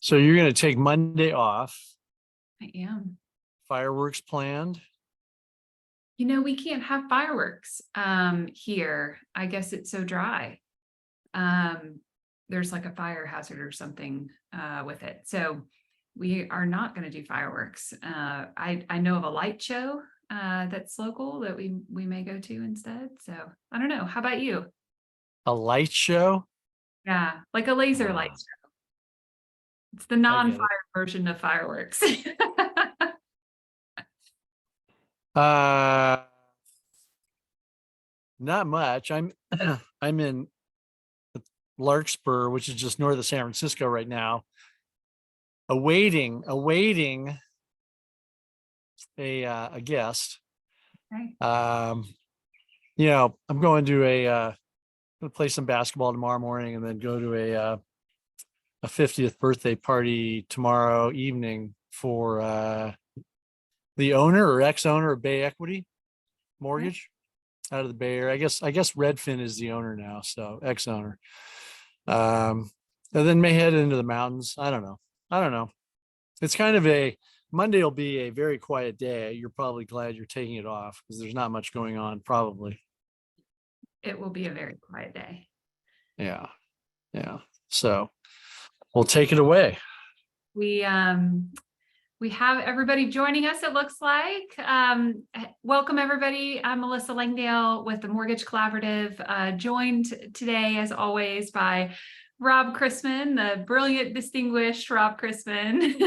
So you're going to take Monday off, I am. fireworks planned. We can't have fireworks here. I guess it's so dry. There's like a fire hazard or something with it. So we are not going to do fireworks. I know of a light show that's local that we may go to instead. So I don't know. How about you? A light show? Yeah, like a laser light show. It's the I get non-fire it. version of fireworks. Uh, Not much. I'm in Larkspur, which is just north of San Francisco right now, awaiting a guest. Okay. I'm going to gonna play some basketball tomorrow morning and then go to a 50th birthday party tomorrow evening for the owner or ex-owner of Bay Equity Mortgage out of the Bay Area. I guess Redfin is the owner now, so ex-owner. And then may head into the mountains. I don't know. It's kind of Monday will be a very quiet day. You're probably glad you're taking it off because there's not much going on, probably. It will be a very quiet day. Yeah. So we'll take it away. We have everybody joining us, it looks like. Welcome, everybody. I'm Melissa Langdale with the Mortgage Collaborative, joined today, as always, by Rob Chrisman, the brilliant, distinguished Rob Chrisman.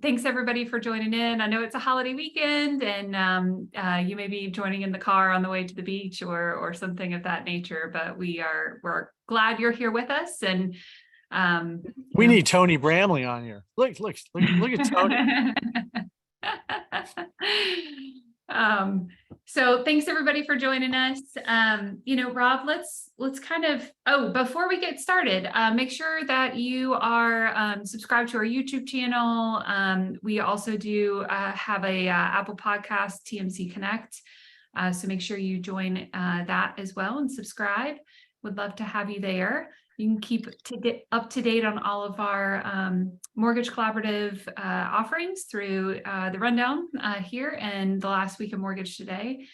Thanks, everybody, for joining in. I know it's a holiday weekend, and you may be joining in the car on the way to the beach or something of that nature, but we're glad you're here with us. And we need Tony Bramley on here. Look at Tony. So thanks, everybody, for joining us. Rob, let's kind of, before we get started, make sure that you are subscribed to our YouTube channel. We also do have a Apple Podcast, TMC Connect. So make sure you join that as well and subscribe. Would love to have you there. You can keep up to date on all of our Mortgage Collaborative offerings through the rundown here and the last week of Mortgage Today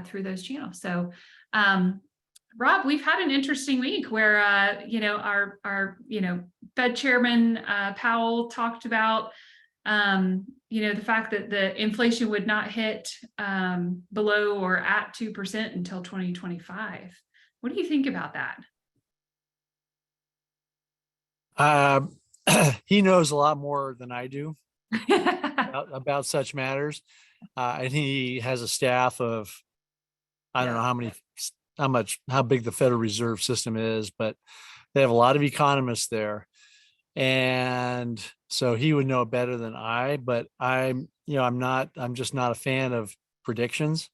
through those channels. So, Rob, we've had an interesting week where our Fed Chairman Powell talked about the fact that the inflation would not hit below or at 2% until 2025. What do you think about that? He knows a lot more than I do about such matters. And he has a staff of, I don't know how big the Federal Reserve System is, but they have a lot of economists there. And so he would know better than I, but I'm just not a fan of predictions,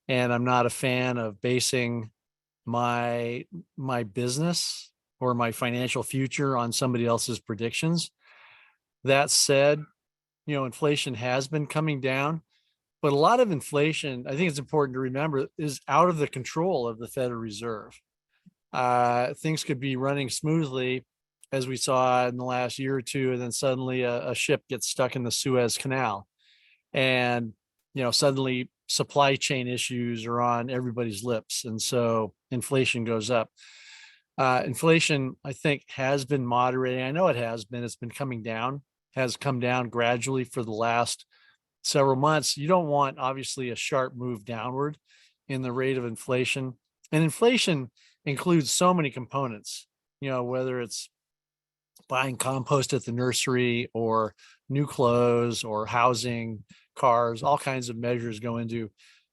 and I'm not a fan of basing my business or my financial future on somebody else's predictions. That said, inflation has been coming down, but a lot of inflation, I think it's important to remember, is out of the control of the Federal Reserve. Things could be running smoothly, as we saw in the last year or two, and then suddenly a ship gets stuck in the Suez Canal, and suddenly supply chain issues are on everybody's lips, and so inflation goes up. Inflation, I think, has been moderating. I know it has been. It's been coming down, has come down gradually for the last several months. You don't want, obviously, a sharp move downward in the rate of inflation. And inflation includes so many components, whether it's buying compost at the nursery or new clothes or housing, cars, all kinds of measures go into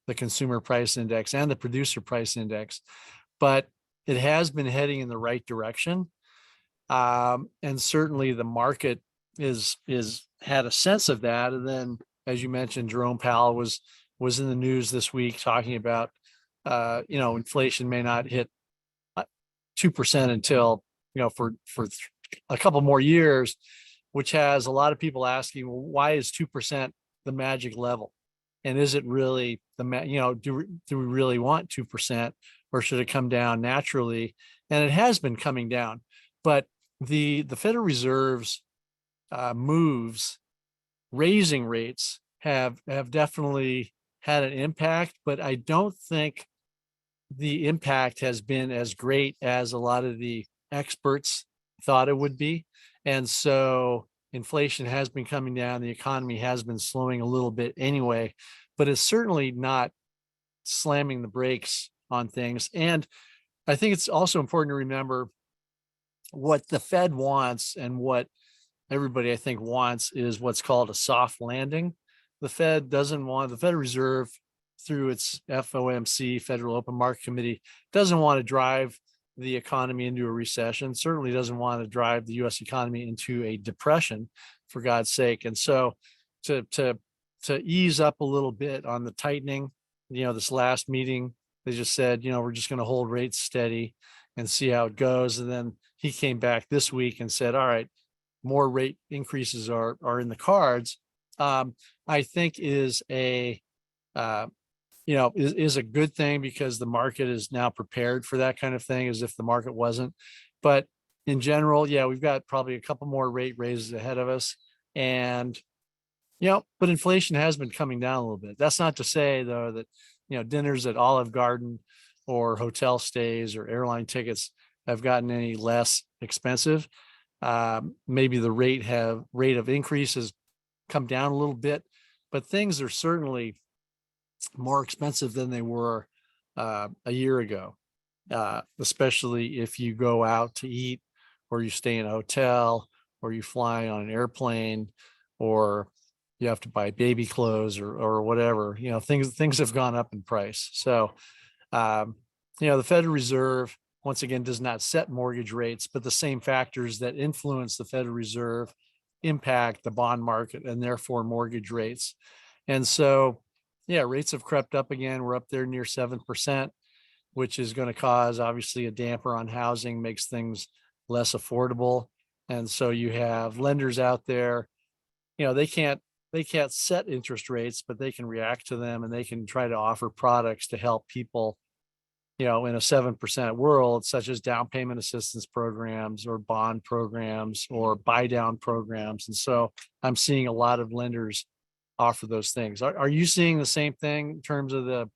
the consumer price index and the producer price index. But it has been heading in the right direction. And certainly the market is had a sense of that. And then, as you mentioned, Jerome Powell was in the news this week talking about, inflation may not hit 2% until, for a couple more years, which has a lot of people asking, well, why is 2% the magic level? And is it really do we really want 2%, or should it come down naturally? And it has been coming down, but the Federal Reserve's moves, raising rates have definitely had an impact, but I don't think the impact has been as great as a lot of the experts thought it would be. And so inflation has been coming down, the economy has been slowing a little bit anyway, but it's certainly not slamming the brakes on things. And I think it's also important to remember what the Fed wants and what everybody I think wants is what's called a soft landing. The Federal Reserve through its FOMC, Federal Open Market Committee, doesn't want to drive the economy into a recession, certainly doesn't want to drive the US economy into a depression, for God's sake. And so to ease up a little bit on the tightening, this last meeting, they just said, we're just going to hold rates steady and see how it goes. And then he came back this week and said, all right, more rate increases are in the cards. I think is a is a good thing because the market is now prepared for that kind of thing, as if the market wasn't. But in general, yeah, we've got probably a couple more rate raises ahead of us. And, but inflation has been coming down a little bit. That's not to say, though, that, dinners at Olive Garden or hotel stays or airline tickets have gotten any less expensive. Maybe the rate of increase has come down a little bit, but things are certainly more expensive than they were a year ago, especially if you go out to eat or you stay in a hotel or you fly on an airplane or you have to buy baby clothes or whatever, things have gone up in price. So, the Federal Reserve, once again, does not set mortgage rates, but the same factors that influence the Federal Reserve impact the bond market and therefore mortgage rates. And so, yeah, rates have crept up again. We're up there near 7%, which is going to cause obviously a damper on housing, makes things less affordable. And so you have lenders out there, they can't set interest rates, but they can react to them and they can try to offer products to help people, in a 7% world, such as down payment assistance programs or bond programs or buy down programs. And so I'm seeing a lot of lenders offer those things. Are you seeing the same thing in terms of the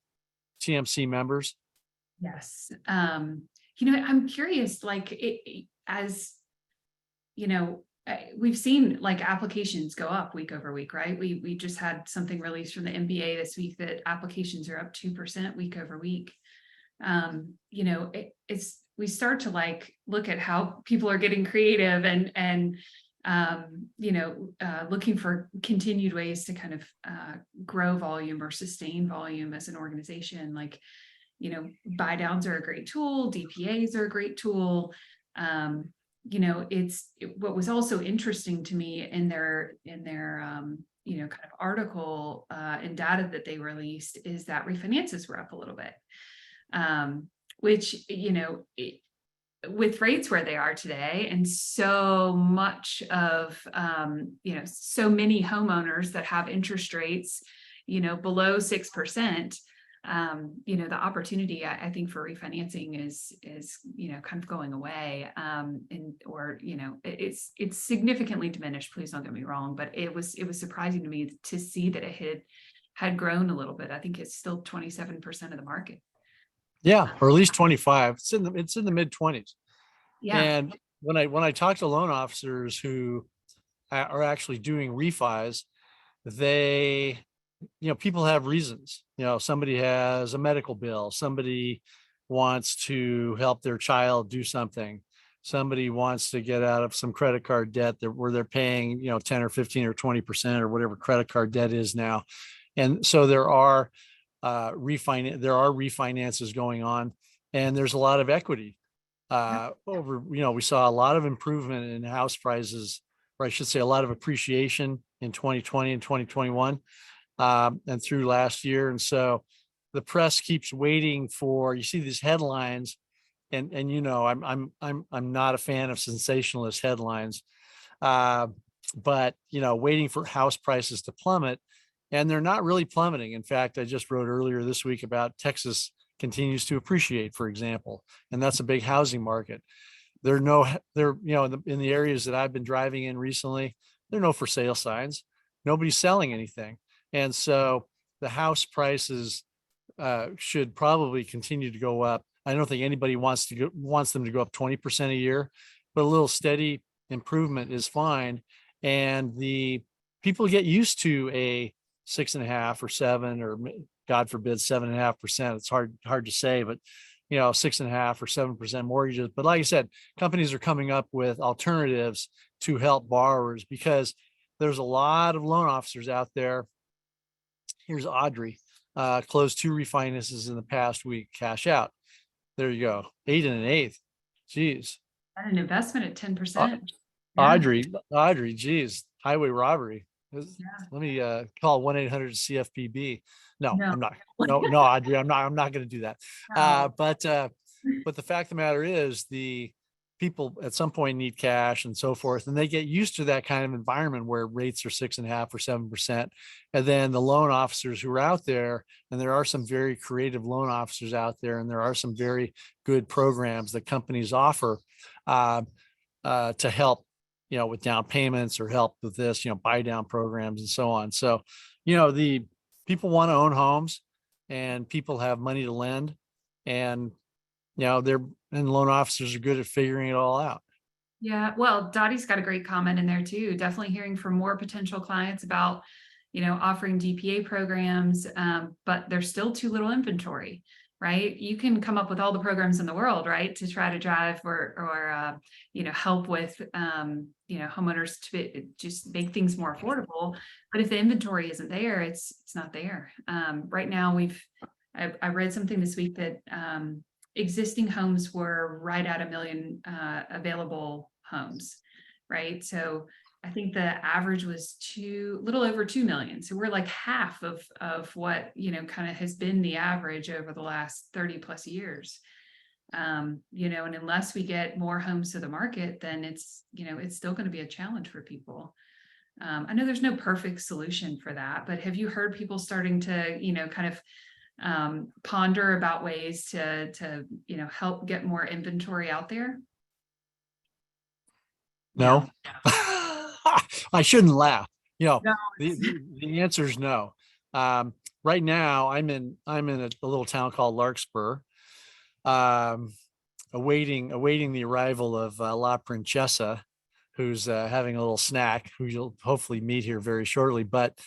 TMC members? Yes. I'm curious, we've seen applications go up week over week, right? We just had something released from the MBA this week that applications are up 2% week over week. We start to look at how people are getting creative and looking for continued ways to kind of grow volume or sustain volume as an organization. Buy downs are a great tool, DPAs are a great tool. What was also interesting to me in their kind of article and data that they released is that refinances were up a little bit, which, with rates where they are today and so much of, so many homeowners that have interest rates, below 6%, the opportunity I think for refinancing is kind of going away, it's significantly diminished. Please don't get me wrong, but it was surprising to me to see that it had grown a little bit. I think it's still 27% of the market. Yeah, or at least 25. It's in the mid 20s. Yeah. And when I talk to loan officers who are actually doing refis, people have reasons. Somebody has a medical bill, somebody wants to help their child do something, somebody wants to get out of some credit card debt where they're paying 10 or 15 or 20% or whatever credit card debt is now. And so there are refinances going on, and there's a lot of equity we saw a lot of improvement in house prices, or I should say a lot of appreciation in 2020 and 2021 and through last year. And so the press keeps waiting for, you see these headlines, and I'm not a fan of sensationalist headlines, but waiting for house prices to plummet. And they're not really plummeting. In fact, I just wrote earlier this week about Texas continues to appreciate, for example, and that's a big housing market. they're, in the areas that I've been driving in recently, there are no for sale signs. Nobody's selling anything. And so the house prices should probably continue to go up. I don't think anybody wants them to go up 20% a year, but a little steady improvement is fine. And the people get used to a 6.5 or 7, or God forbid 7.5%. It's hard to say, but 6.5 or 7% mortgages. But like I said, companies are coming up with alternatives to help borrowers, because there's a lot of loan officers out there. Here's Audrey, closed 2 refinances in the past week, cash out. There you go, 8 1/8. Geez. And an investment at 10%. Audrey, geez, highway robbery. Yeah. Let me call 1-800-CFPB. No, No. I'm not. No, Audrey, I'm not going to do that. No. But the fact of the matter is, the people at some point need cash and so forth, and they get used to that kind of environment where rates are 6.5 or 7%. And then the loan officers who are out there, and there are some very creative loan officers out there, and there are some very good programs that companies offer to help, with down payments, or help with this, buy down programs and so on. So, the people want to own homes, and people have money to lend, and loan officers are good at figuring it all out. Yeah, well, Dottie's got a great comment in there too. Definitely hearing from more potential clients about, offering DPA programs, but there's still too little inventory, right? You can come up with all the programs in the world, right, to try to drive or help with, homeowners to just make things more affordable. But if the inventory isn't there, it's not there. Right now, I read something this week that existing homes were right at 1 million available homes, right? So I think the average was little over 2 million. So we're like half of what, kind of has been the average over the last 30 plus years. And unless we get more homes to the market, then it's still going to be a challenge for people. I know there's no perfect solution for that, but have you heard people starting to, kind of ponder about ways to help get more inventory out there? No. I shouldn't laugh. No. The answer is no. Right now I'm in a little town called Larkspur, awaiting the arrival of La Princesa, who's having a little snack, who you'll hopefully meet here very shortly. But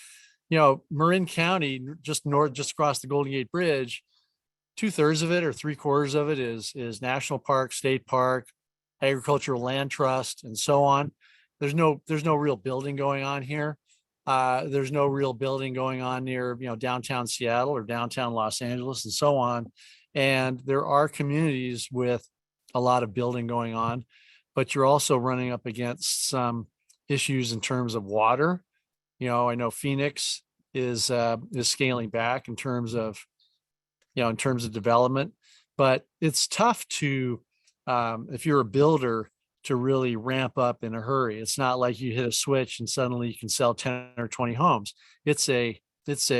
Marin County, just across the Golden Gate Bridge, 2/3 of it or 3/4 of it is national park, state park, agricultural land trust, and so on. There's no real building going on here. There's no real building going on near, downtown Seattle or downtown Los Angeles and so on. And there are communities with a lot of building going on, but you're also running up against some issues in terms of water. I know Phoenix is scaling back in terms of development, but it's tough to, if you're a builder, to really ramp up in a hurry. It's not like you hit a switch and suddenly you can sell 10 or 20 homes. It takes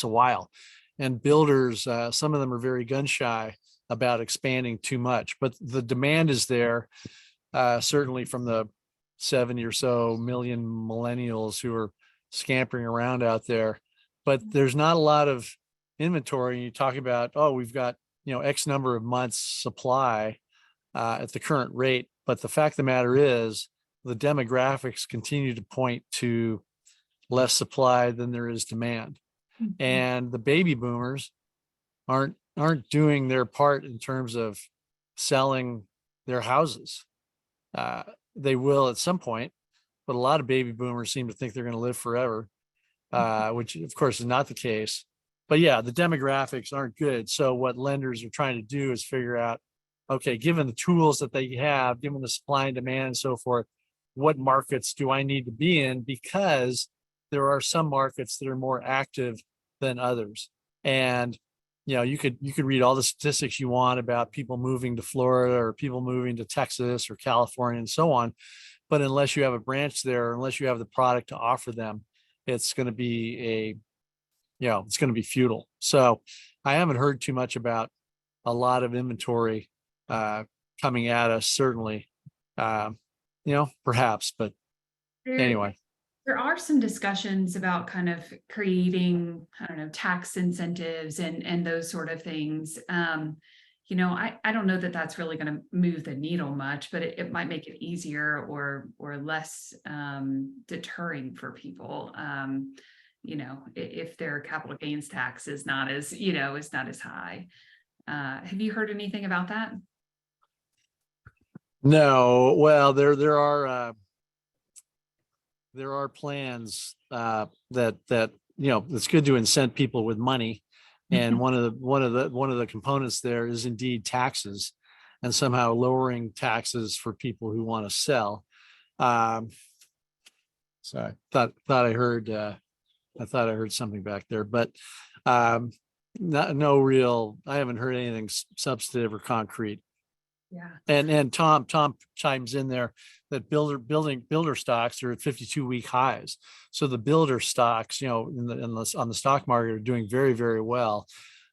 a while, and builders, some of them are very gun shy about expanding too much, but the demand is there, certainly from the 70 or so million millennials who are scampering around out there. But there's not a lot of inventory. You talk about, oh, we've got X number of months supply at the current rate, but the fact of the matter is, the demographics continue to point to less supply than there is demand. Mm-hmm. And the baby boomers aren't doing their part in terms of selling their houses. They will at some point, but a lot of baby boomers seem to think they're going to live forever, which of course is not the case. But yeah, the demographics aren't good. So what lenders are trying to do is figure out, okay, given the tools that they have, given the supply and demand and so forth, what markets do I need to be in? Because there are some markets that are more active than others. And you could read all the statistics you want about people moving to Florida or people moving to Texas or California and so on. But unless you have a branch there, unless you have the product to offer them, it's going to be it's going to be futile. So I haven't heard too much about a lot of inventory coming at us, certainly. Perhaps, but There, anyway. there are some discussions about kind of creating, I don't know, tax incentives and those sort of things. I don't know that that's really going to move the needle much, but it might make it easier or less deterring for people. If their capital gains tax is not as high. Have you heard anything about that? No, well, there are plans that it's good to incent people with money, and one of the components there is indeed taxes, and somehow lowering taxes for people who want to sell. Um, so I thought I heard something back there, but no real. I haven't heard anything substantive or concrete. Yeah. And Tom chimes in there that builder stocks are at 52-week highs. So the builder stocks, on the stock market are doing very, very well.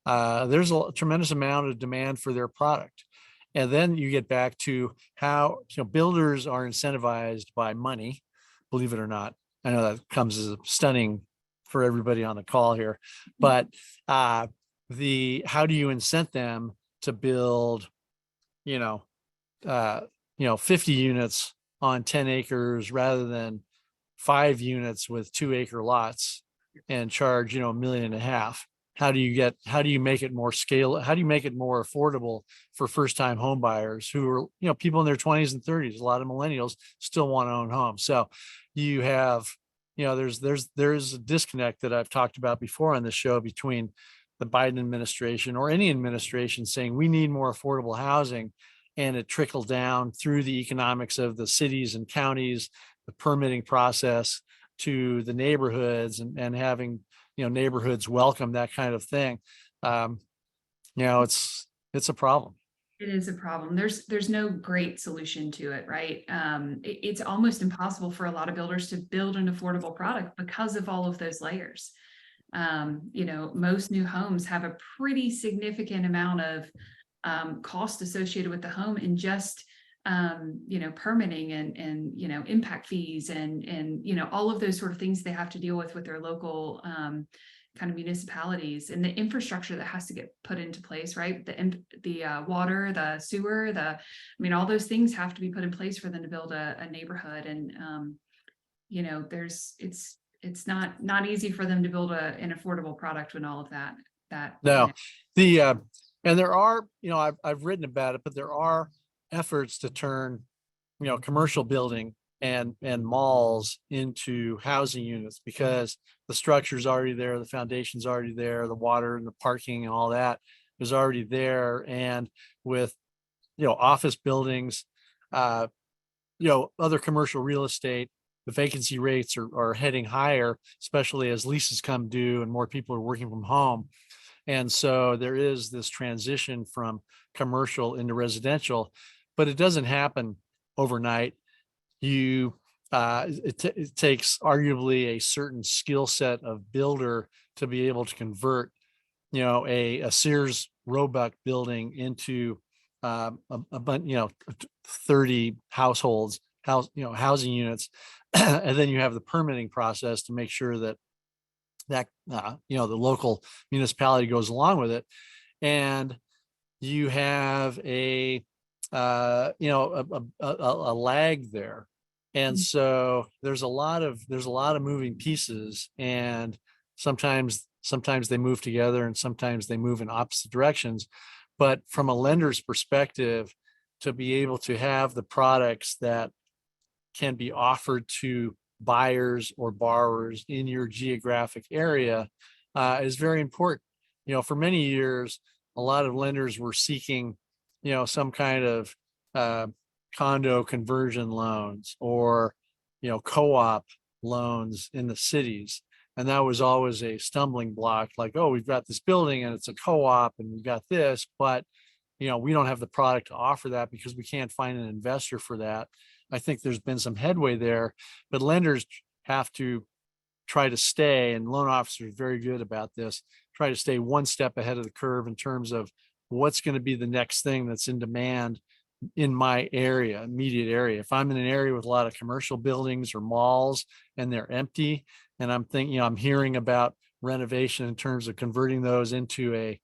There's a tremendous amount of demand for their product. And then you get back to how, builders are incentivized by money, believe it or not. I know that comes as a stunning for everybody on the call here, but how do you incent them to build 50 units on 10 acres rather than 5 units with 2-acre lots and charge, $1.5 million? How do you make it more scale? How do you make it more affordable for first time home buyers who are, people in their 20s and 30s? A lot of millennials still want to own homes. So you have, there's a disconnect that I've talked about before on this show between the Biden administration or any administration saying we need more affordable housing, and it trickled down through the economics of the cities and counties, the permitting process, to the neighborhoods, and having neighborhoods welcome that kind of thing. It's a problem. It is a problem. There's no great solution to it, right? It's almost impossible for a lot of builders to build an affordable product because of all of those layers. Most new homes have a pretty significant amount of cost associated with the home, and just permitting and impact fees and all of those sort of things they have to deal with their local kind of municipalities, and the infrastructure that has to get put into place, right? The water, the sewer, all those things have to be put in place for them to build a neighborhood. And it's not easy for them to build an affordable product when all of that. No, and there are, I've written about it, but there are efforts to turn, commercial building and malls into housing units, because the structure's already there, the foundation's already there, the water and the parking and all that is already there. And with, office buildings, other commercial real estate, the vacancy rates are heading higher, especially as leases come due and more people are working from home. And so there is this transition from commercial into residential, but it doesn't happen overnight. It takes arguably a certain skill set of builder to be able to convert, a Sears Roebuck building into a 30 households, housing units. And then you have the permitting process to make sure that the local municipality goes along with it. And you have a lag there. And so there's a lot of moving pieces, and sometimes they move together and sometimes they move in opposite directions. But from a lender's perspective, to be able to have the products that can be offered to buyers or borrowers in your geographic area is very important. For many years, a lot of lenders were seeking, some kind of condo conversion loans or, co-op loans in the cities. And that was always a stumbling block, like, oh, we've got this building and it's a co-op and we've got this, but, we don't have the product to offer that because we can't find an investor for that. I think there's been some headway there, but lenders have to try to stay, and loan officers are very good about this, try to stay one step ahead of the curve in terms of what's going to be the next thing that's in demand in my area, immediate area. If I'm in an area with a lot of commercial buildings or malls and they're empty, and I'm thinking, I'm hearing about renovation in terms of converting those into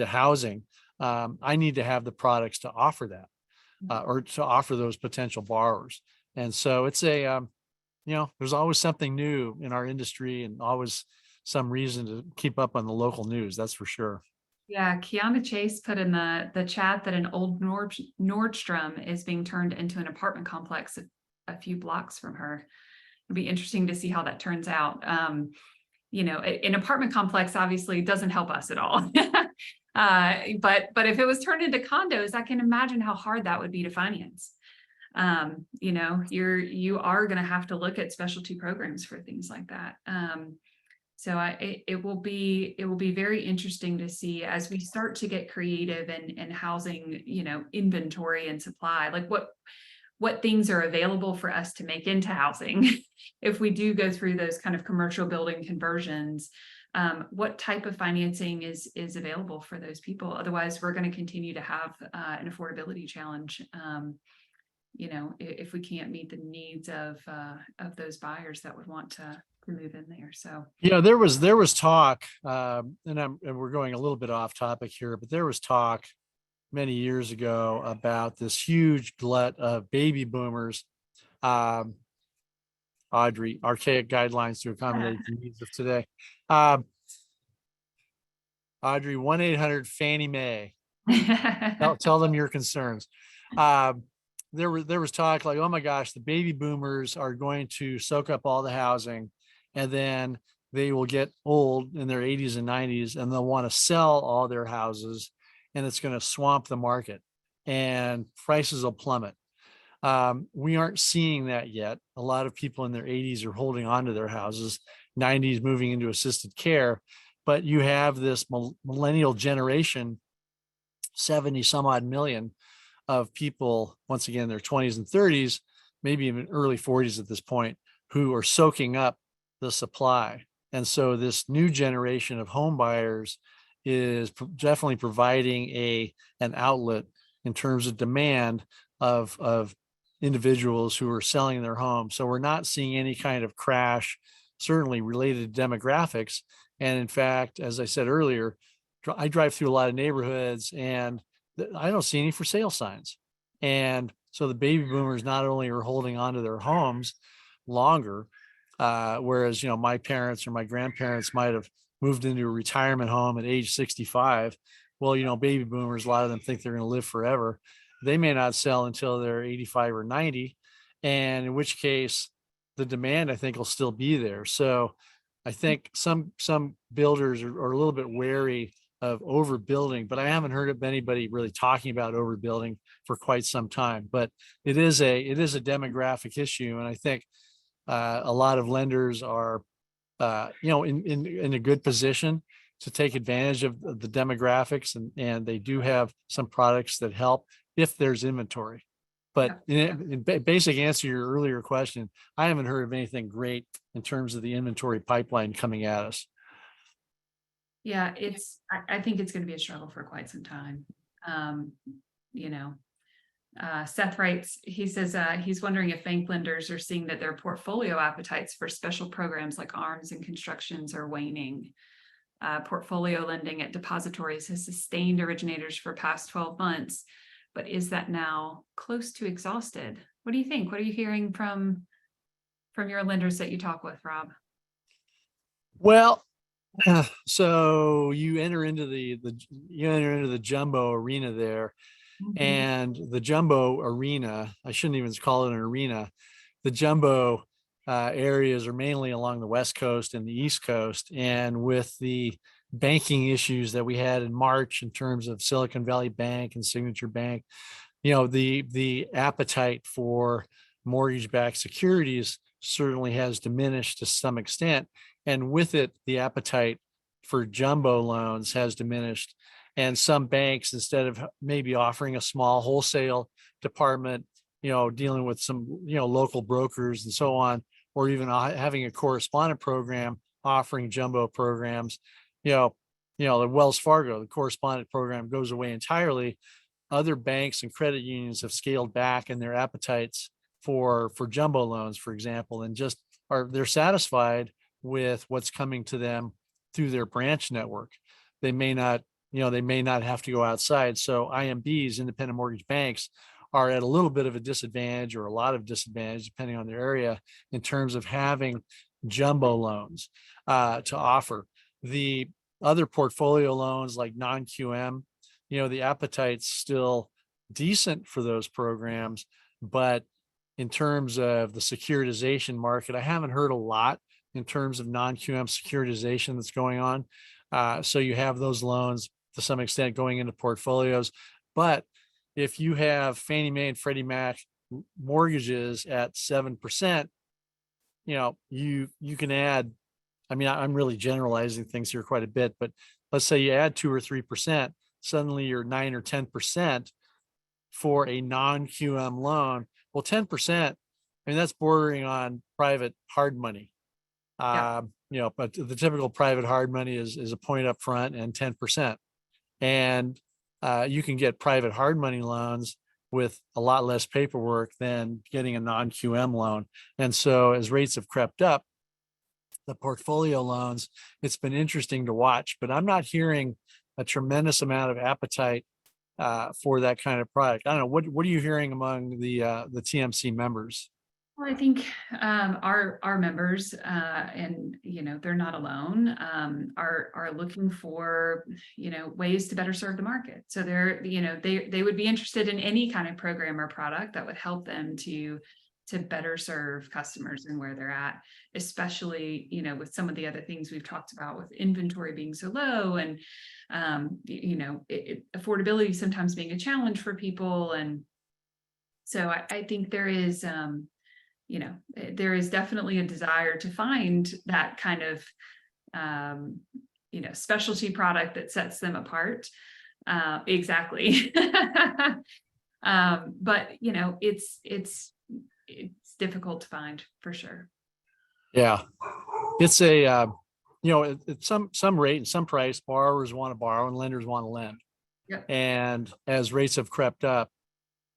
housing, I need to have the products to offer that, or to offer those potential borrowers. And so it's there's always something new in our industry and always some reason to keep up on the local news. That's for sure. Yeah, Kiana Chase put in the chat that an old Nordstrom is being turned into an apartment complex a few blocks from her. It'd be interesting to see how that turns out. An apartment complex obviously doesn't help us at all. But if it was turned into condos, I can imagine how hard that would be to finance. You are going to have to look at specialty programs for things like that. So it will be very interesting to see as we start to get creative in housing, inventory and supply, like what things are available for us to make into housing. If we do go through those kind of commercial building conversions, what type of financing is available for those people? Otherwise, we're going to continue to have an affordability challenge. If we can't meet the needs of those buyers that would want to move in there. So There was talk, and we're going a little bit off topic here, but there was talk many years ago about this huge glut of baby boomers. Audrey, archaic guidelines to accommodate the needs of today. Audrey, 1-800-Fannie Mae. Tell them your concerns. There was talk like, oh my gosh, the baby boomers are going to soak up all the housing, and then they will get old in their 80s and 90s, and they'll want to sell all their houses, and it's going to swamp the market, and prices will plummet. We aren't seeing that yet. A lot of people in their 80s are holding on to their houses, 90s moving into assisted care, but you have this millennial generation, 70 some odd million of people, once again, their 20s and 30s, maybe even early 40s at this point, who are soaking up the supply. And so this new generation of home buyers is definitely providing an outlet in terms of demand of individuals who are selling their homes. So we're not seeing any kind of crash, certainly related to demographics. And in fact, as I said earlier, I drive through a lot of neighborhoods and I don't see any for sale signs. And so the baby boomers not only are holding on to their homes longer, whereas, my parents or my grandparents might have moved into a retirement home at age 65. Well, baby boomers, a lot of them think they're going to live forever. They may not sell until they're 85 or 90. And in which case the demand, I think, will still be there. So I think some builders are a little bit wary of overbuilding, but I haven't heard of anybody really talking about overbuilding for quite some time. But it is a demographic issue, and I think a lot of lenders are, in a good position to take advantage of the demographics, and they do have some products that help if there's inventory. But in basic answer to your earlier question, I haven't heard of anything great in terms of the inventory pipeline coming at us. Yeah, I think it's going to be a struggle for quite some time. Seth writes, he says he's wondering if bank lenders are seeing that their portfolio appetites for special programs like ARMs and constructions are waning. Portfolio lending at depositories has sustained originators for past 12 months, but is that now close to exhausted? What do you think? What are you hearing from your lenders that you talk with, Rob? Well, so you enter into the jumbo arena there. Mm-hmm. And the jumbo arena, I shouldn't even call it an arena. The jumbo areas are mainly along the West Coast and the East Coast. And with the banking issues that we had in March in terms of Silicon Valley Bank and Signature Bank, the appetite for mortgage-backed securities certainly has diminished to some extent. And with it, the appetite for jumbo loans has diminished. And some banks, instead of maybe offering a small wholesale department, dealing with some, local brokers and so on, or even having a correspondent program offering jumbo programs, the Wells Fargo, the correspondent program goes away entirely. other banks and credit unions have scaled back in their appetites for jumbo loans, for example, and just they're satisfied with what's coming to them through their branch network. They may not, they may not have to go outside. So IMBs, independent mortgage banks, are at a little bit of a disadvantage or a lot of disadvantage, depending on their area, in terms of having jumbo loans to offer. The other portfolio loans like non-QM, the appetite's still decent for those programs, but in terms of the securitization market, I haven't heard a lot in terms of non-QM securitization that's going on. So you have those loans to some extent going into portfolios, but if you have Fannie Mae and Freddie Mac mortgages at 7%, you can add, I mean, I'm really generalizing things here quite a bit, but let's say you add 2 or 3%, suddenly you're 9 or 10% for a non-QM loan. Well, 10%, I mean, that's bordering on private hard money. Yeah. But the typical private hard money is a point up front and 10%. And you can get private hard money loans with a lot less paperwork than getting a non-QM loan. And so as rates have crept up, the portfolio loans, it's been interesting to watch, but I'm not hearing a tremendous amount of appetite for that kind of product. I don't know. What are you hearing among the TMC members? Well, I think our members, and they're not alone, are looking for ways to better serve the market. So they would be interested in any kind of program or product that would help them to better serve customers and where they're at, especially with some of the other things we've talked about with inventory being so low and affordability sometimes being a challenge for people. And so I think there is there is definitely a desire to find that kind of specialty product that sets them apart. Exactly. But it's difficult to find for sure. Yeah, it's a it's some rate and some price borrowers want to borrow and lenders want to lend. Yep. And as rates have crept up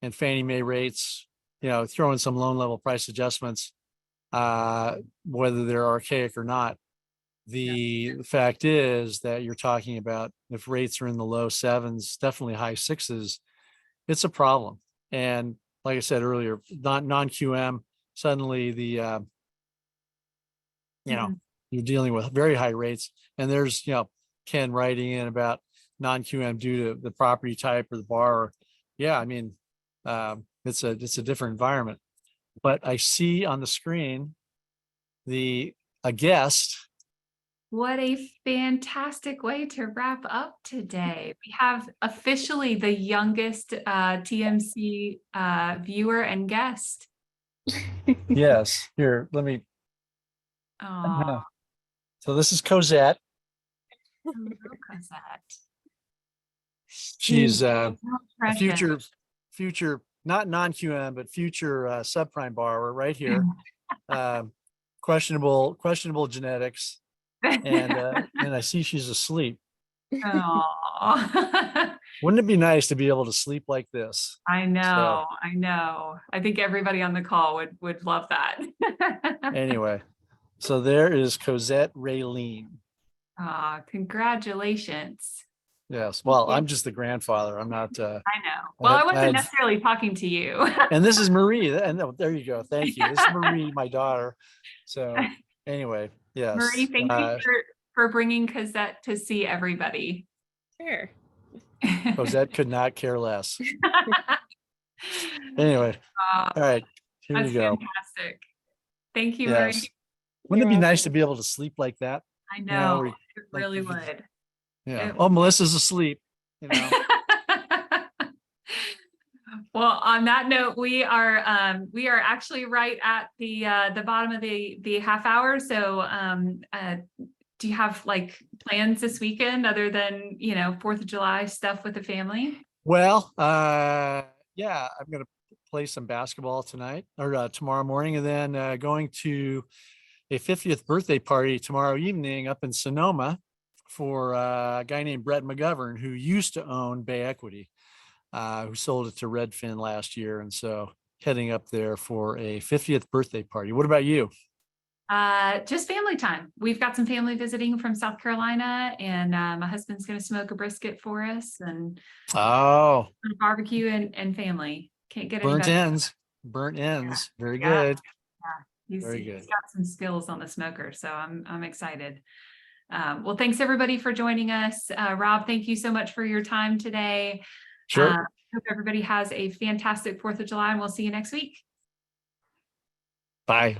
and Fannie Mae rates, throw in some loan level price adjustments, whether they're archaic or not. The fact is that you're talking about, if rates are in the low 7s, definitely high 6s, it's a problem. And like I said earlier, non-QM, suddenly the, you're dealing with very high rates. And there's, Ken writing in about non-QM due to the property type or the borrower. Yeah, I mean, it's a different environment. But I see on the screen a guest. What a fantastic way to wrap up today. We have officially the youngest TMC viewer and guest. Yes, here, let me. Oh, So this is Cosette. Cosette. She's a future, not non-QM, but future subprime borrower right here. Questionable genetics. And I see she's asleep. Oh. Wouldn't it be nice to be able to sleep like this? I know. I think everybody on the call would love that. Anyway, so there is Cosette Raylene. Congratulations. Yes. Well, I'm just the grandfather. I'm not. I know. Well, I wasn't necessarily talking to you. And this is Marie. And there you go. Thank you. This is Marie, my daughter. So anyway, yes. Marie, thank you for bringing Cosette to see everybody. Sure. Cosette could not care less. Anyway, all right. Here you go. Fantastic. Thank you, yes. Marie. Wouldn't it be nice to be able to sleep like that? I know. It really would. Yeah. Oh, Melissa's asleep. Well, on that note, we are actually right at the bottom of the half hour. So do you have like plans this weekend other than 4th of July stuff with the family? Well, yeah, I'm gonna play some basketball tonight or tomorrow morning, and then going to a 50th birthday party tomorrow evening up in Sonoma for a guy named Brett McGovern, who used to own Bay Equity. who sold it to Redfin last year. And so heading up there for a 50th birthday party. What about you? Just family time. We've got some family visiting from South Carolina, and my husband's going to smoke a brisket for us and Oh, barbecue and family. Can't get any burnt better. ends, burnt ends. Very Yeah. good. He's Very good. got some skills on the smoker, so I'm excited. Well, thanks everybody for joining us. Rob, thank you so much for your time today. Sure. Hope everybody has a fantastic 4th of July, and we'll see you next week. Bye.